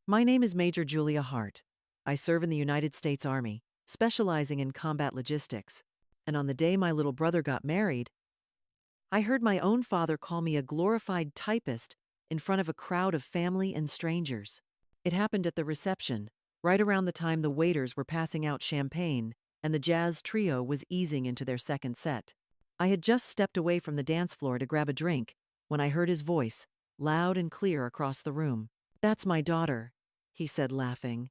My name is Major Julia Hart. I serve in the United States Army, specializing in combat logistics. And on the day my little brother got married, I heard my own father call me a glorified typist in front of a crowd of family and strangers. It happened at the reception, right around the time the waiters were passing out champagne and the jazz trio was easing into their second set. I had just stepped away from the dance floor to grab a drink when I heard his voice, loud and clear across the room. "That's my daughter," he said, laughing.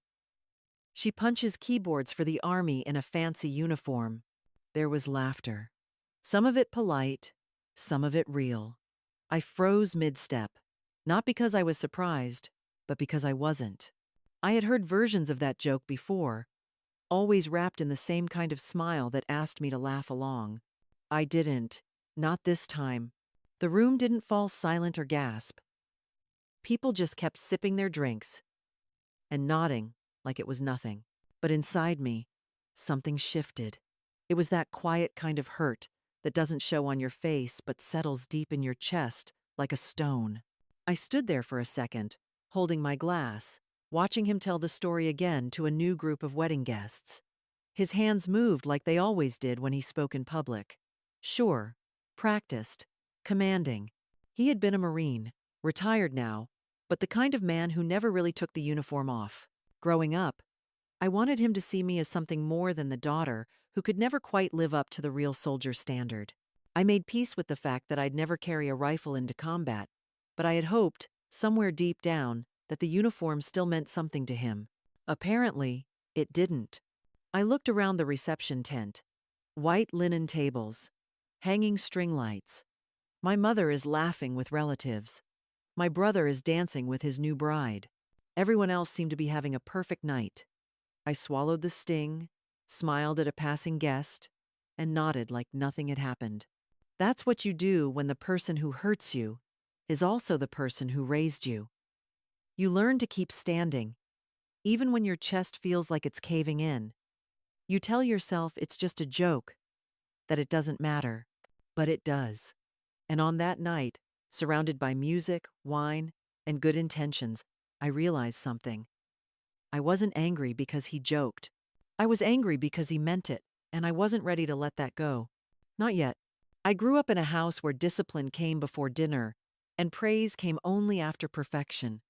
"She punches keyboards for the army in a fancy uniform." There was laughter. Some of it polite, some of it real. I froze mid-step, not because I was surprised, but because I wasn't. I had heard versions of that joke before, always wrapped in the same kind of smile that asked me to laugh along. I didn't. Not this time. The room didn't fall silent or gasp. People just kept sipping their drinks and nodding like it was nothing. But inside me, something shifted. It was that quiet kind of hurt that doesn't show on your face but settles deep in your chest like a stone. I stood there for a second, holding my glass, watching him tell the story again to a new group of wedding guests. His hands moved like they always did when he spoke in public. Sure, practiced, commanding. He had been a Marine, retired now, but the kind of man who never really took the uniform off. Growing up, I wanted him to see me as something more than the daughter who could never quite live up to the real soldier standard. I made peace with the fact that I'd never carry a rifle into combat, but I had hoped, somewhere deep down, that the uniform still meant something to him. Apparently, it didn't. I looked around the reception tent. White linen tables, hanging string lights. My mother is laughing with relatives. My brother is dancing with his new bride. Everyone else seemed to be having a perfect night. I swallowed the sting, smiled at a passing guest, and nodded like nothing had happened. That's what you do when the person who hurts you is also the person who raised you. You learn to keep standing, even when your chest feels like it's caving in. You tell yourself it's just a joke, that it doesn't matter, but it does. And on that night, surrounded by music, wine, and good intentions, I realized something. I wasn't angry because he joked. I was angry because he meant it, and I wasn't ready to let that go. Not yet. I grew up in a house where discipline came before dinner, and praise came only after perfection.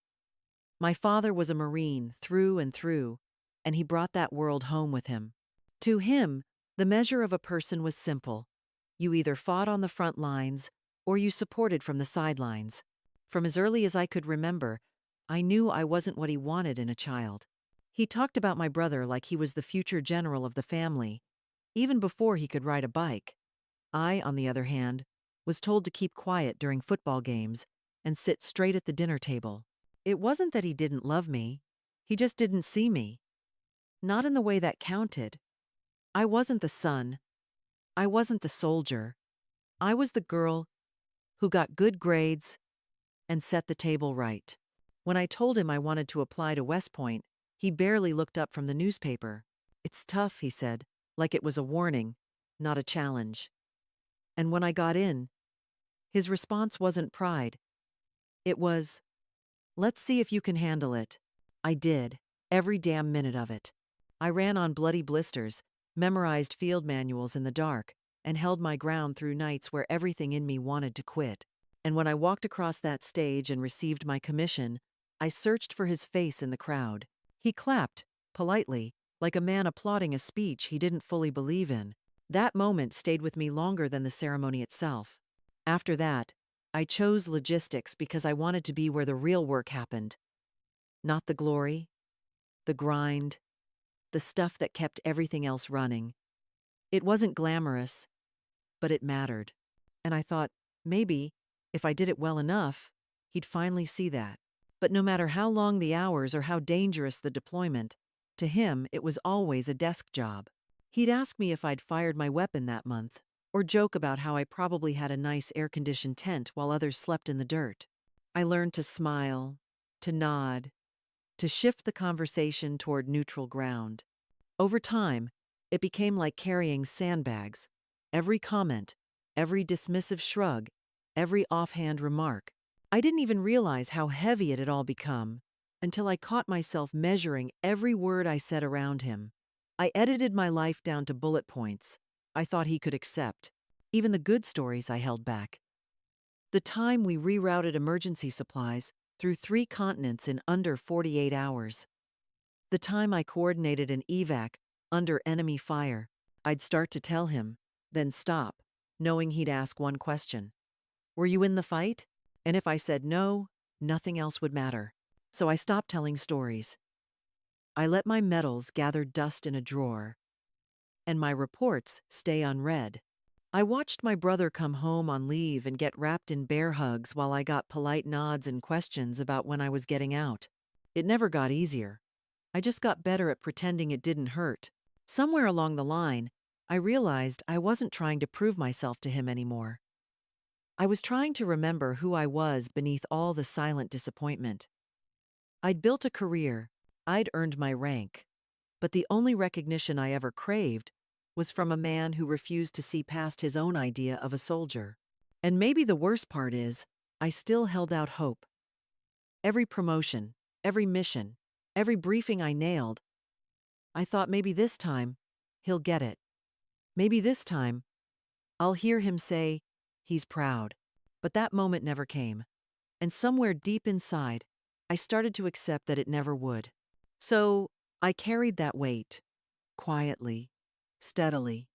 My father was a Marine through and through, and he brought that world home with him. To him, the measure of a person was simple. You either fought on the front lines or you supported from the sidelines. From as early as I could remember, I knew I wasn't what he wanted in a child. He talked about my brother like he was the future general of the family, even before he could ride a bike. I, on the other hand, was told to keep quiet during football games and sit straight at the dinner table. It wasn't that he didn't love me, he just didn't see me. Not in the way that counted. I wasn't the son. I wasn't the soldier. I was the girl who got good grades and set the table right. When I told him I wanted to apply to West Point, he barely looked up from the newspaper. "It's tough," he said, like it was a warning, not a challenge. And when I got in, his response wasn't pride. It was, "Let's see if you can handle it." I did, every damn minute of it. I ran on bloody blisters, memorized field manuals in the dark, and held my ground through nights where everything in me wanted to quit. And when I walked across that stage and received my commission, I searched for his face in the crowd. He clapped, politely, like a man applauding a speech he didn't fully believe in. That moment stayed with me longer than the ceremony itself. After that, I chose logistics because I wanted to be where the real work happened. Not the glory, the grind, the stuff that kept everything else running. It wasn't glamorous, but it mattered. And I thought, maybe, if I did it well enough, he'd finally see that. But no matter how long the hours or how dangerous the deployment, to him it was always a desk job. He'd ask me if I'd fired my weapon that month, or joke about how I probably had a nice air-conditioned tent while others slept in the dirt. I learned to smile, to nod, to shift the conversation toward neutral ground. Over time, it became like carrying sandbags. Every comment, every dismissive shrug, every offhand remark. I didn't even realize how heavy it had all become until I caught myself measuring every word I said around him. I edited my life down to bullet points I thought he could accept, even the good stories I held back. The time we rerouted emergency supplies through 3 continents in under 48 hours. The time I coordinated an evac under enemy fire. I'd start to tell him, then stop, knowing he'd ask one question. Were you in the fight? And if I said no, nothing else would matter. So I stopped telling stories. I let my medals gather dust in a drawer, and my reports stay unread. I watched my brother come home on leave and get wrapped in bear hugs while I got polite nods and questions about when I was getting out. It never got easier. I just got better at pretending it didn't hurt. Somewhere along the line, I realized I wasn't trying to prove myself to him anymore. I was trying to remember who I was beneath all the silent disappointment. I'd built a career, I'd earned my rank, but the only recognition I ever craved was from a man who refused to see past his own idea of a soldier. And maybe the worst part is, I still held out hope. Every promotion, every mission, every briefing I nailed, I thought maybe this time, he'll get it. Maybe this time, I'll hear him say, he's proud. But that moment never came. And somewhere deep inside, I started to accept that it never would. So I carried that weight, quietly, steadily,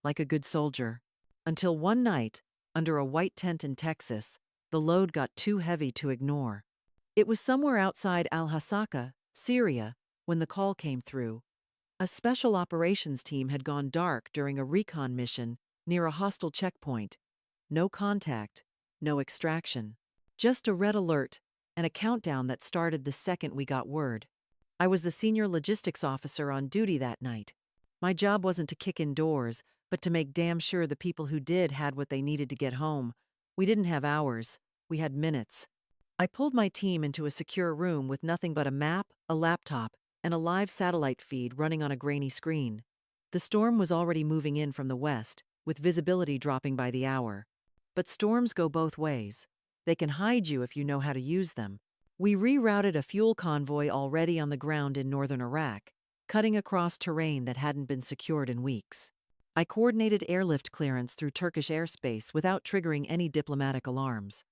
like a good soldier, until one night, under a white tent in Texas, the load got too heavy to ignore. It was somewhere outside Al-Hasaka, Syria, when the call came through. A special operations team had gone dark during a recon mission near a hostile checkpoint. No contact, no extraction, just a red alert and a countdown that started the second we got word. I was the senior logistics officer on duty that night. My job wasn't to kick in doors, but to make damn sure the people who did had what they needed to get home. We didn't have hours, we had minutes. I pulled my team into a secure room with nothing but a map, a laptop, and a live satellite feed running on a grainy screen. The storm was already moving in from the west, with visibility dropping by the hour. But storms go both ways. They can hide you if you know how to use them. We rerouted a fuel convoy already on the ground in northern Iraq, cutting across terrain that hadn't been secured in weeks. I coordinated airlift clearance through Turkish airspace without triggering any diplomatic alarms.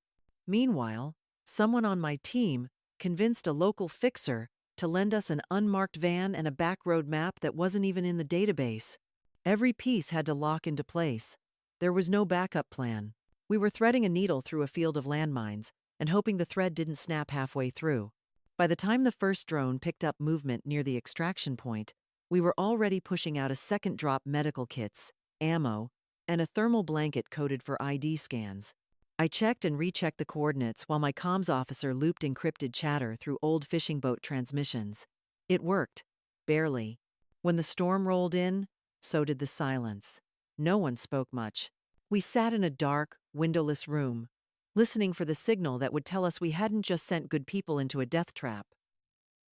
Meanwhile, someone on my team convinced a local fixer to lend us an unmarked van and a backroad map that wasn't even in the database. Every piece had to lock into place. There was no backup plan. We were threading a needle through a field of landmines and hoping the thread didn't snap halfway through. By the time the first drone picked up movement near the extraction point, we were already pushing out a second drop medical kits, ammo, and a thermal blanket coded for ID scans. I checked and rechecked the coordinates while my comms officer looped encrypted chatter through old fishing boat transmissions. It worked, barely. When the storm rolled in, so did the silence. No one spoke much. We sat in a dark, windowless room, listening for the signal that would tell us we hadn't just sent good people into a death trap.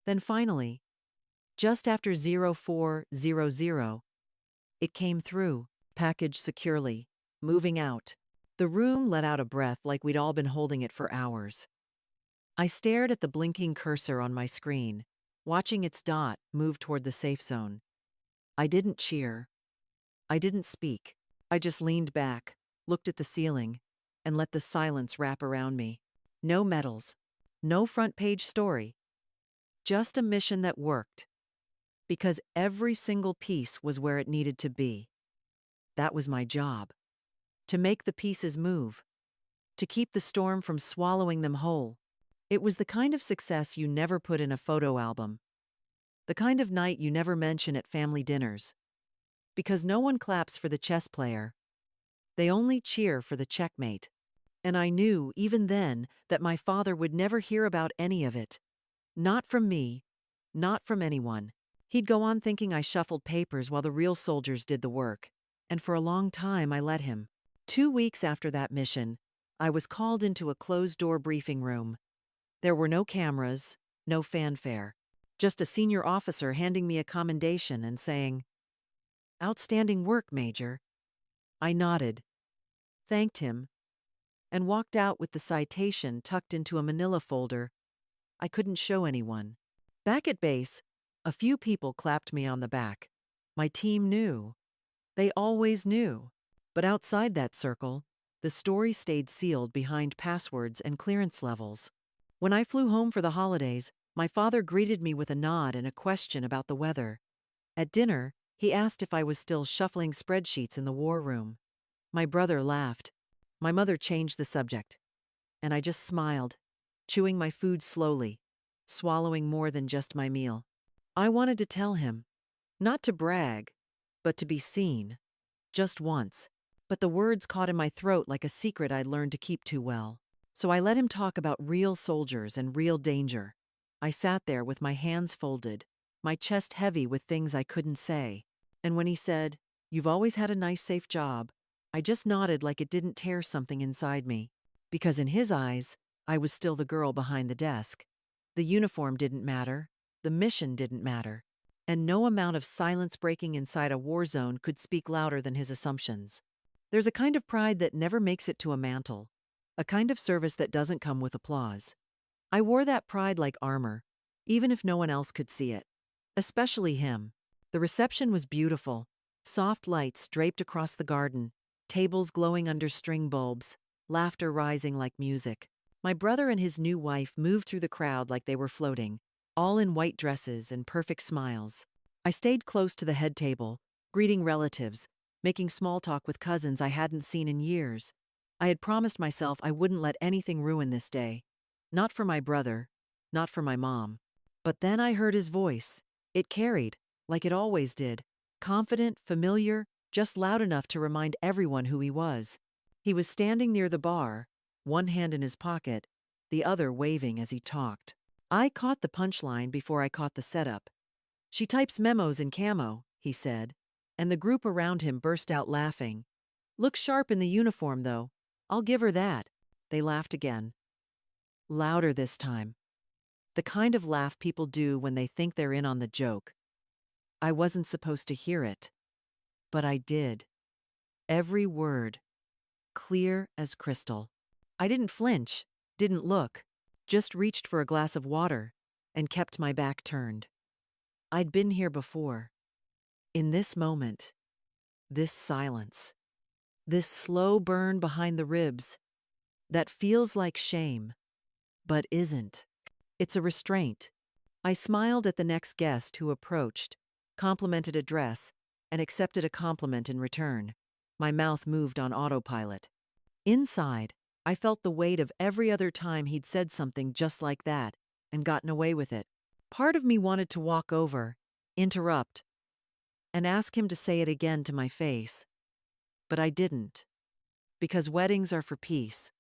Then finally, just after 0400, it came through, packaged securely, moving out. The room let out a breath like we'd all been holding it for hours. I stared at the blinking cursor on my screen, watching its dot move toward the safe zone. I didn't cheer. I didn't speak. I just leaned back, looked at the ceiling, and let the silence wrap around me. No medals, no front-page story. Just a mission that worked. Because every single piece was where it needed to be. That was my job. To make the pieces move. To keep the storm from swallowing them whole. It was the kind of success you never put in a photo album. The kind of night you never mention at family dinners. Because no one claps for the chess player. They only cheer for the checkmate. And I knew, even then, that my father would never hear about any of it. Not from me. Not from anyone. He'd go on thinking I shuffled papers while the real soldiers did the work. And for a long time I let him. 2 weeks after that mission, I was called into a closed-door briefing room. There were no cameras, no fanfare. Just a senior officer handing me a commendation and saying, "Outstanding work, Major." I nodded, thanked him, and walked out with the citation tucked into a manila folder I couldn't show anyone. Back at base, a few people clapped me on the back. My team knew. They always knew. But outside that circle, the story stayed sealed behind passwords and clearance levels. When I flew home for the holidays, my father greeted me with a nod and a question about the weather. At dinner, he asked if I was still shuffling spreadsheets in the war room. My brother laughed. My mother changed the subject, and I just smiled, chewing my food slowly, swallowing more than just my meal. I wanted to tell him, not to brag, but to be seen, just once. But the words caught in my throat like a secret I'd learned to keep too well. So I let him talk about real soldiers and real danger. I sat there with my hands folded, my chest heavy with things I couldn't say. And when he said, "You've always had a nice, safe job," I just nodded like it didn't tear something inside me. Because in his eyes, I was still the girl behind the desk. The uniform didn't matter. The mission didn't matter. And no amount of silence breaking inside a war zone could speak louder than his assumptions. There's a kind of pride that never makes it to a mantle, a kind of service that doesn't come with applause. I wore that pride like armor, even if no one else could see it. Especially him. The reception was beautiful. Soft lights draped across the garden, tables glowing under string bulbs, laughter rising like music. My brother and his new wife moved through the crowd like they were floating, all in white dresses and perfect smiles. I stayed close to the head table, greeting relatives, making small talk with cousins I hadn't seen in years. I had promised myself I wouldn't let anything ruin this day. Not for my brother, not for my mom. But then I heard his voice. It carried, like it always did, confident, familiar, just loud enough to remind everyone who he was. He was standing near the bar, one hand in his pocket, the other waving as he talked. I caught the punchline before I caught the setup. "She types memos in camo," he said, and the group around him burst out laughing. "Looks sharp in the uniform, though. I'll give her that." They laughed again. Louder this time. The kind of laugh people do when they think they're in on the joke. I wasn't supposed to hear it, but I did. Every word, clear as crystal. I didn't flinch, didn't look, just reached for a glass of water and kept my back turned. I'd been here before. In this moment, this silence, this slow burn behind the ribs that feels like shame, but isn't. It's a restraint. I smiled at the next guest who approached, complimented a dress, and accepted a compliment in return. My mouth moved on autopilot. Inside, I felt the weight of every other time he'd said something just like that and gotten away with it. Part of me wanted to walk over, interrupt, and ask him to say it again to my face. But I didn't. Because weddings are for peace.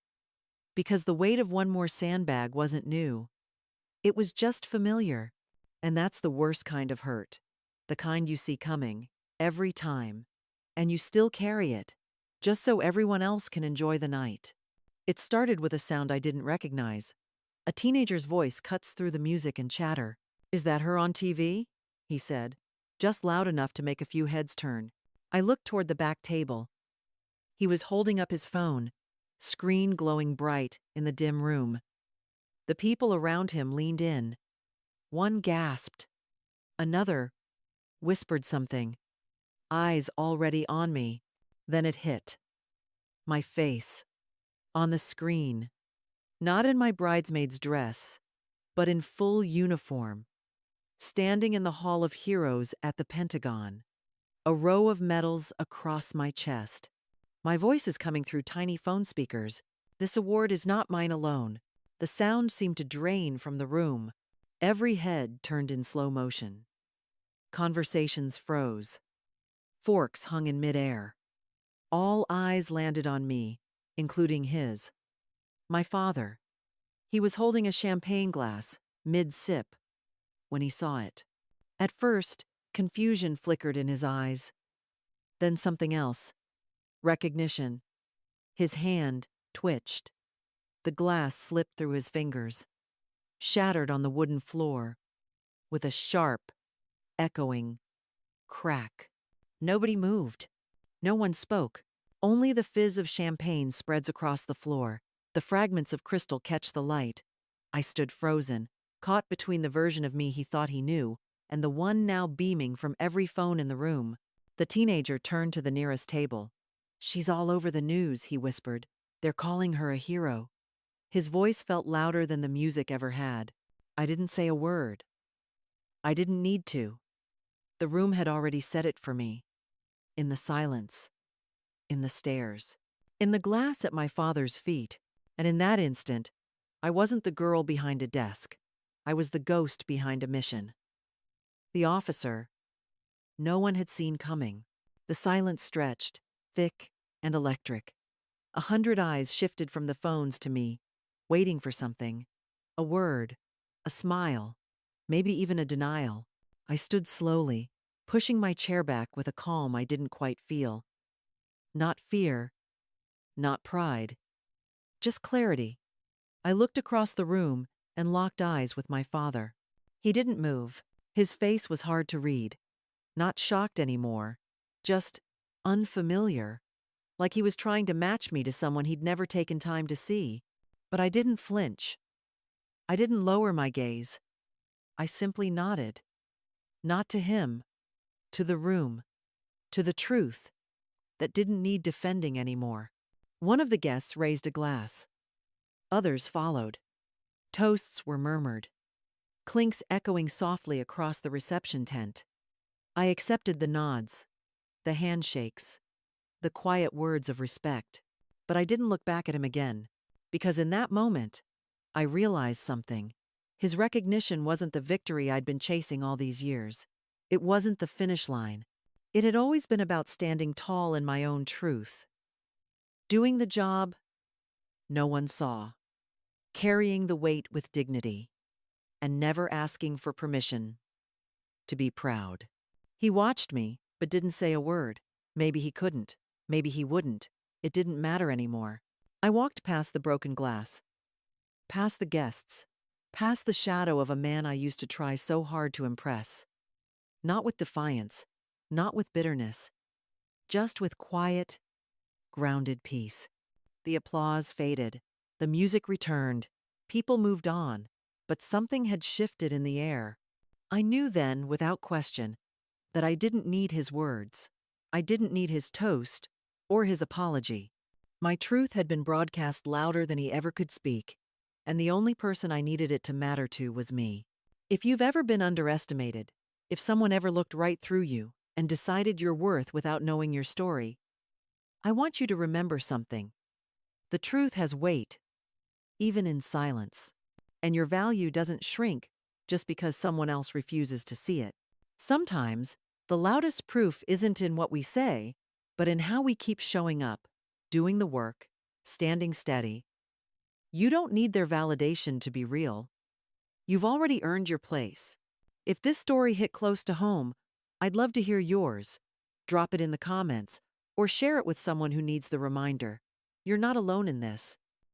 Because the weight of one more sandbag wasn't new. It was just familiar. And that's the worst kind of hurt. The kind you see coming, every time. And you still carry it, just so everyone else can enjoy the night. It started with a sound I didn't recognize. A teenager's voice cuts through the music and chatter. "Is that her on TV?" he said, just loud enough to make a few heads turn. I looked toward the back table. He was holding up his phone, screen glowing bright in the dim room. The people around him leaned in. One gasped. Another whispered something. Eyes already on me. Then it hit. My face. On the screen. Not in my bridesmaid's dress, but in full uniform. Standing in the Hall of Heroes at the Pentagon. A row of medals across my chest. My voice is coming through tiny phone speakers. This award is not mine alone. The sound seemed to drain from the room. Every head turned in slow motion. Conversations froze. Forks hung in midair. All eyes landed on me, including his. My father. He was holding a champagne glass, mid-sip, when he saw it. At first, confusion flickered in his eyes. Then something else. Recognition. His hand twitched. The glass slipped through his fingers, shattered on the wooden floor, with a sharp, echoing crack. Nobody moved. No one spoke. Only the fizz of champagne spreads across the floor. The fragments of crystal catch the light. I stood frozen, caught between the version of me he thought he knew and the one now beaming from every phone in the room. The teenager turned to the nearest table. "She's all over the news," he whispered. "They're calling her a hero." His voice felt louder than the music ever had. I didn't say a word. I didn't need to. The room had already said it for me. In the silence. In the stares. In the glass at my father's feet. And in that instant, I wasn't the girl behind a desk. I was the ghost behind a mission. The officer, no one had seen coming. The silence stretched, thick and electric. 100 eyes shifted from the phones to me, waiting for something. A word, a smile, maybe even a denial. I stood slowly, pushing my chair back with a calm I didn't quite feel. Not fear, not pride, just clarity. I looked across the room and locked eyes with my father. He didn't move. His face was hard to read. Not shocked anymore, just unfamiliar, like he was trying to match me to someone he'd never taken time to see. But I didn't flinch. I didn't lower my gaze. I simply nodded. Not to him, to the room, to the truth that didn't need defending anymore. One of the guests raised a glass. Others followed. Toasts were murmured, clinks echoing softly across the reception tent. I accepted the nods, the handshakes, the quiet words of respect. But I didn't look back at him again, because in that moment, I realized something. His recognition wasn't the victory I'd been chasing all these years. It wasn't the finish line. It had always been about standing tall in my own truth. Doing the job no one saw. Carrying the weight with dignity. And never asking for permission to be proud. He watched me, but didn't say a word. Maybe he couldn't. Maybe he wouldn't. It didn't matter anymore. I walked past the broken glass. Past the guests. Past the shadow of a man I used to try so hard to impress. Not with defiance. Not with bitterness. Just with quiet, grounded peace. The applause faded. The music returned. People moved on. But something had shifted in the air. I knew then, without question, that I didn't need his words. I didn't need his toast or his apology. My truth had been broadcast louder than he ever could speak, and the only person I needed it to matter to was me. If you've ever been underestimated, if someone ever looked right through you and decided your worth without knowing your story, I want you to remember something. The truth has weight, even in silence. And your value doesn't shrink just because someone else refuses to see it. Sometimes, the loudest proof isn't in what we say, but in how we keep showing up, doing the work, standing steady. You don't need their validation to be real. You've already earned your place. If this story hit close to home, I'd love to hear yours. Drop it in the comments, or share it with someone who needs the reminder. You're not alone in this.